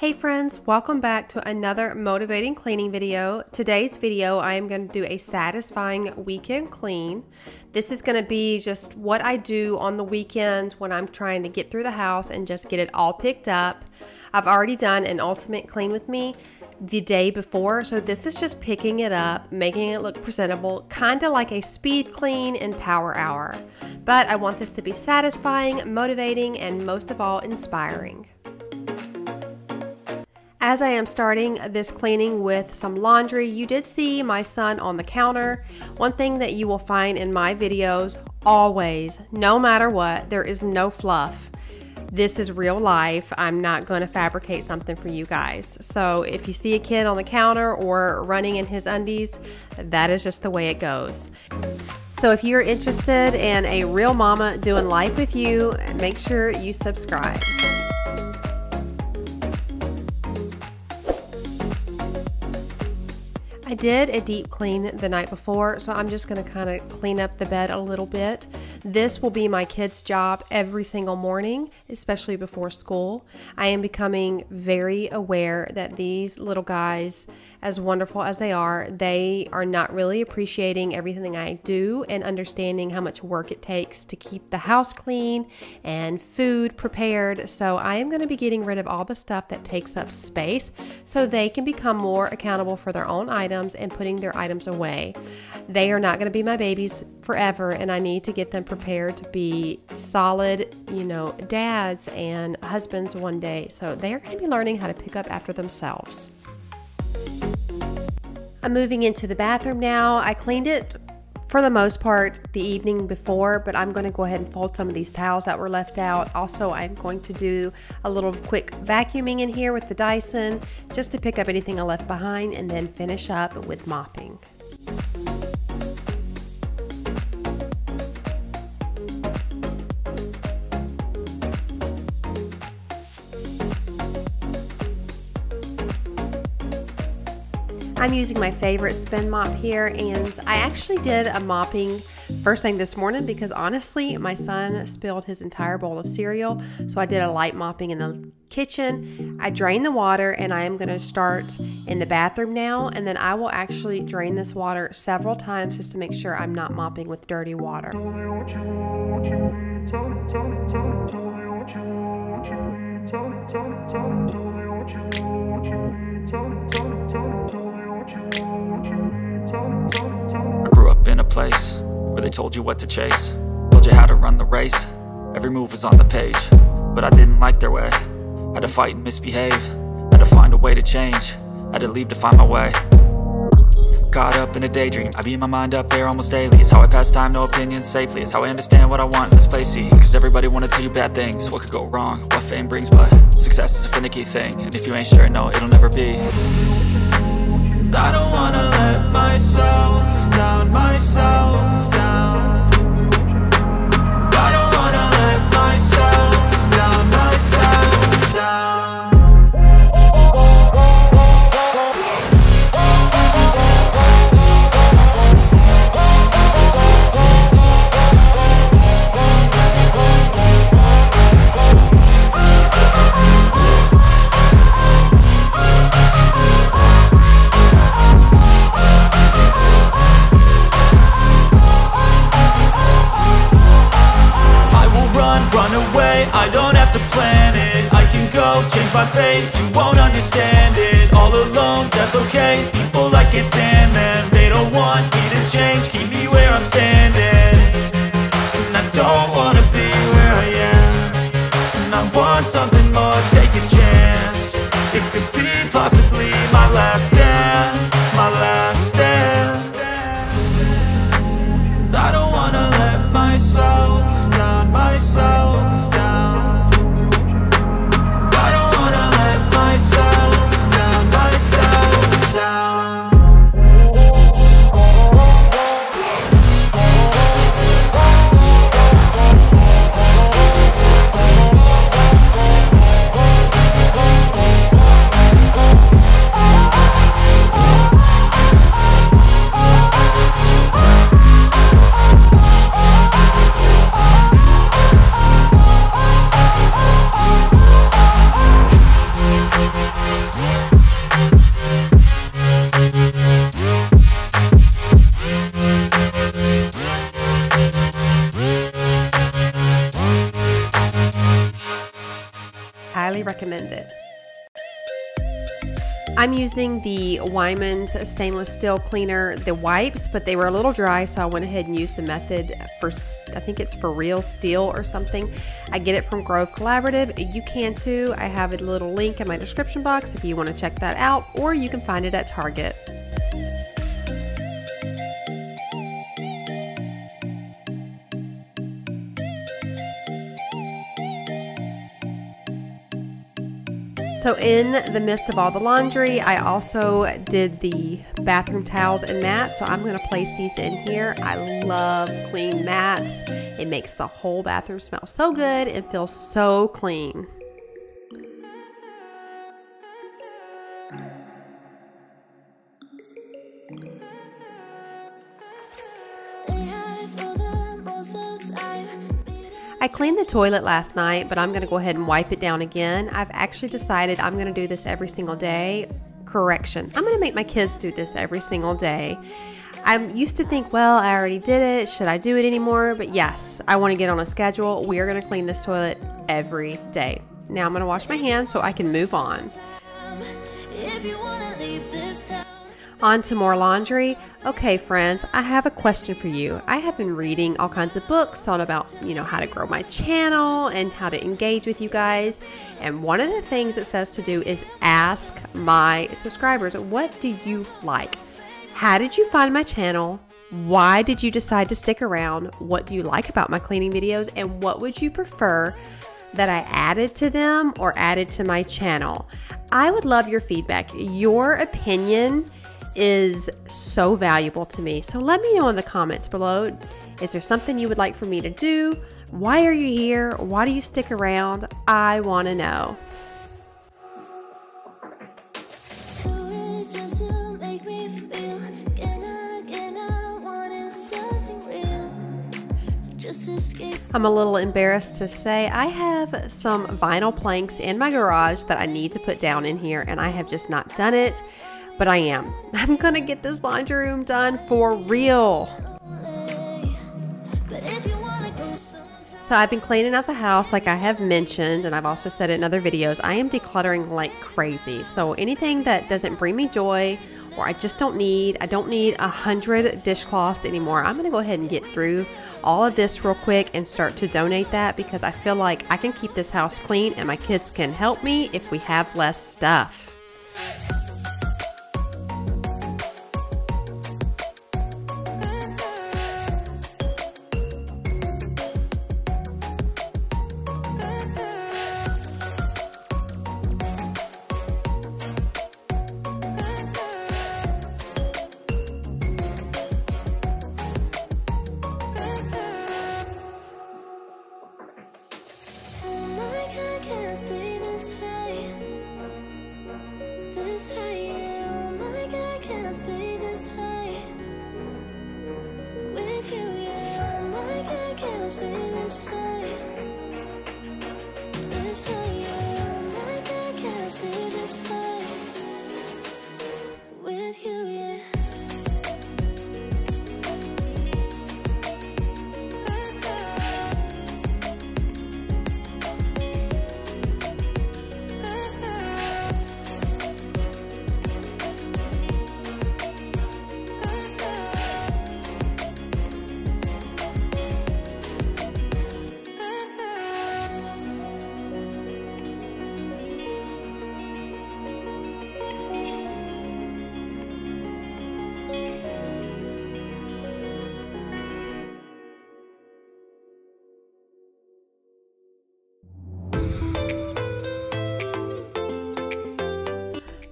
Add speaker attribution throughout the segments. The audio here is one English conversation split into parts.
Speaker 1: Hey friends, welcome back to another motivating cleaning video. Today's video, I am going to do a satisfying weekend clean. This is going to be just what I do on the weekends when I'm trying to get through the house and just get it all picked up. I've already done an ultimate clean with me the day before, so this is just picking it up, making it look presentable, kind of like a speed clean in Power Hour. But I want this to be satisfying, motivating, and most of all, inspiring. As I am starting this cleaning with some laundry, you did see my son on the counter. One thing that you will find in my videos, always, no matter what, there is no fluff. This is real life. I'm not going to fabricate something for you guys. So if you see a kid on the counter or running in his undies, that is just the way it goes. So if you're interested in a real mama doing life with you, make sure you subscribe. I did a deep clean the night before, so I'm just going to kind of clean up the bed a little bit. This will be my kids' job every single morning, especially before school. I am becoming very aware that these little guys, as wonderful as they are not really appreciating everything I do and understanding how much work it takes to keep the house clean and food prepared. So I am going to be getting rid of all the stuff that takes up space so they can become more accountable for their own items and putting their items away. They are not going to be my babies forever, and I need to get them prepared to be solid, dads and husbands one day. So they are going to be learning how to pick up after themselves. I'm moving into the bathroom now. I cleaned it for the most part the evening before, but I'm going to go ahead and fold some of these towels that were left out. Also, I'm going to do a little quick vacuuming in here with the Dyson just to pick up anything I left behind and then finish up with mopping. I'm using my favorite spin mop here, and I actually did a mopping first thing this morning because honestly my son spilled his entire bowl of cereal, so I did a light mopping in the kitchen. I drained the water, and I am going to start in the bathroom now, and then I will actually drain this water several times just to make sure I'm not mopping with dirty water.
Speaker 2: In a place where they told you what to chase, told you how to run the race, every move was on the page, but I didn't like their way. Had to fight and misbehave, had to find a way to change, had to leave to find my way. Caught up in a daydream, I beat my mind up there almost daily. It's how I pass time, no opinions safely. It's how I understand what I want in this place, see. Cause everybody wanna tell you bad things, what could go wrong, what fame brings. But success is a finicky thing, and if you ain't sure, no, it'll never be. I don't wanna let myself down, myself down. I don't wanna let myself down, myself down. I don't have to plan it, I can go change my fate. You won't understand it, all alone, that's okay. People I can't stand them, they don't want me to change, keep me where I'm standing. And I don't wanna be where I am, and I want something more, take a chance. It could be possibly my last dance, my last dance. And I don't wanna let myself down, myself down.
Speaker 1: highly recommend it. I'm using the Wyman's stainless steel cleaner, the wipes, but they were a little dry, so I went ahead and used the method for, I think it's for real steel or something. I get it from Grove Collaborative. You can too. I have a little link in my description box if you want to check that out, or you can find it at Target. So in the midst of all the laundry, I also did the bathroom towels and mats. So I'm going to place these in here. I love clean mats. It makes the whole bathroom smell so good and feel so clean. I cleaned the toilet last night, but I'm going to go ahead and wipe it down again. I've actually decided I'm going to do this every single day. Correction, I'm going to make my kids do this every single day. I used to think, well, I already did it. Should I do it anymore? But yes, I want to get on a schedule. We are going to clean this toilet every day. Now I'm going to wash my hands so I can move on. If you want to leave this town. On to more laundry. Okay, friends, I have a question for you. I have been reading all kinds of books all about, how to grow my channel and how to engage with you guys. And one of the things it says to do is ask my subscribers, what do you like? How did you find my channel? Why did you decide to stick around? What do you like about my cleaning videos? And what would you prefer that I added to them or added to my channel? I would love your feedback. Your opinion is so valuable to me. So let me know in the comments below. Is there something you would like for me to do? Why are you here? Why do you stick around? I want to know. I'm a little embarrassed to say I have some vinyl planks in my garage that I need to put down in here, and I have just not done it. But I am. I'm gonna get this laundry room done for real. So I've been cleaning out the house like I have mentioned, and I've also said it in other videos. I am decluttering like crazy. So anything that doesn't bring me joy or I don't need 100 dishcloths anymore. I'm gonna go ahead and get through all of this real quick and start to donate that, because I feel like I can keep this house clean and my kids can help me if we have less stuff.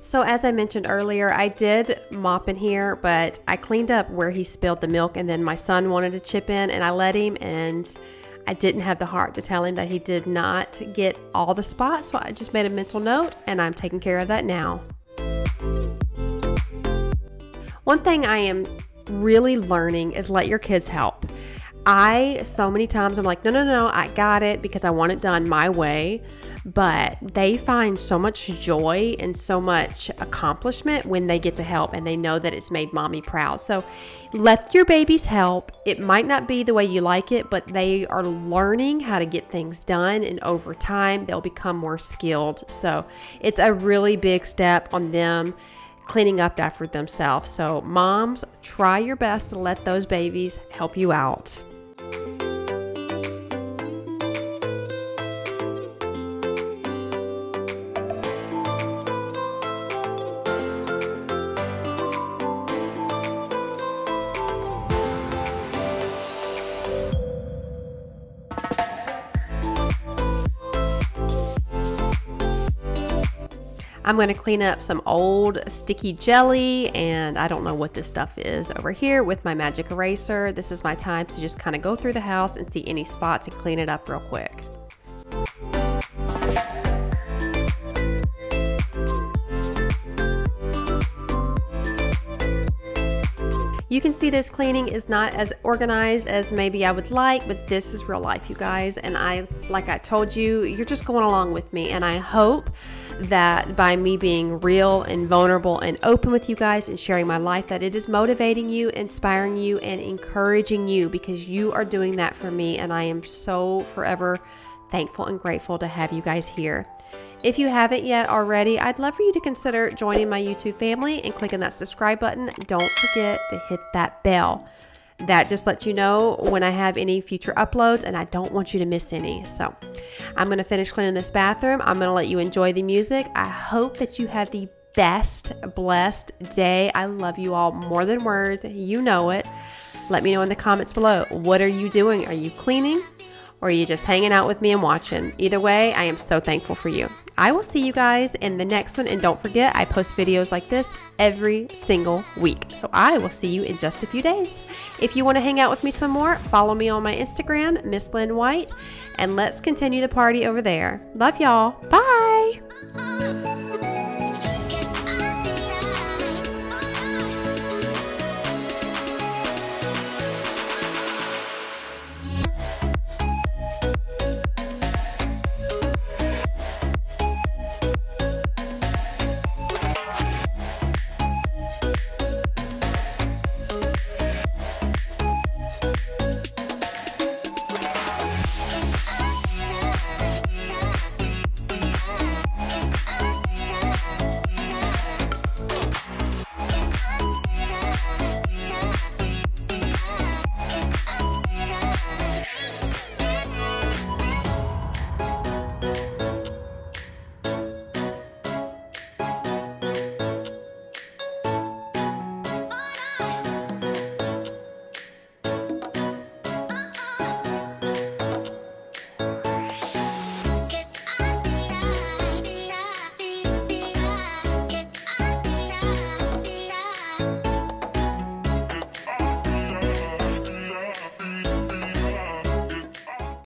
Speaker 1: So as I mentioned earlier, I did mop in here, but I cleaned up where he spilled the milk, and then my son wanted to chip in and I let him, and I didn't have the heart to tell him that he did not get all the spots, so I just made a mental note and I'm taking care of that now. One thing I am really learning is let your kids help. So many times I'm like, no, I got it because I want it done my way. But they find so much joy and so much accomplishment when they get to help and they know that it's made mommy proud. So let your babies help. It might not be the way you like it, but they are learning how to get things done, and over time they'll become more skilled. So it's a really big step on them cleaning up after themselves. So moms, try your best to let those babies help you out. I'm going to clean up some old sticky jelly, and I don't know what this stuff is over here with my magic eraser. This is my time to just kind of go through the house and see any spots and clean it up real quick. You can see this cleaning is not as organized as maybe I would like, but this is real life, you guys. And like I told you, you're just going along with me. And I hope that by me being real and vulnerable and open with you guys and sharing my life, that it is motivating you, inspiring you, and encouraging you, because you are doing that for me. And I am so forever thankful and grateful to have you guys here. If you haven't yet already, I'd love for you to consider joining my YouTube family and clicking that subscribe button. Don't forget to hit that bell. That just lets you know when I have any future uploads, and I don't want you to miss any. So I'm going to finish cleaning this bathroom. I'm going to let you enjoy the music. I hope that you have the best, blessed day. I love you all more than words. You know it. Let me know in the comments below. What are you doing? Are you cleaning? Or are you just hanging out with me and watching? Either way, I am so thankful for you. I will see you guys in the next one. And don't forget, I post videos like this every single week. So I will see you in just a few days. If you want to hang out with me some more, follow me on my Instagram, Miss Lynn White, and let's continue the party over there. Love y'all. Bye.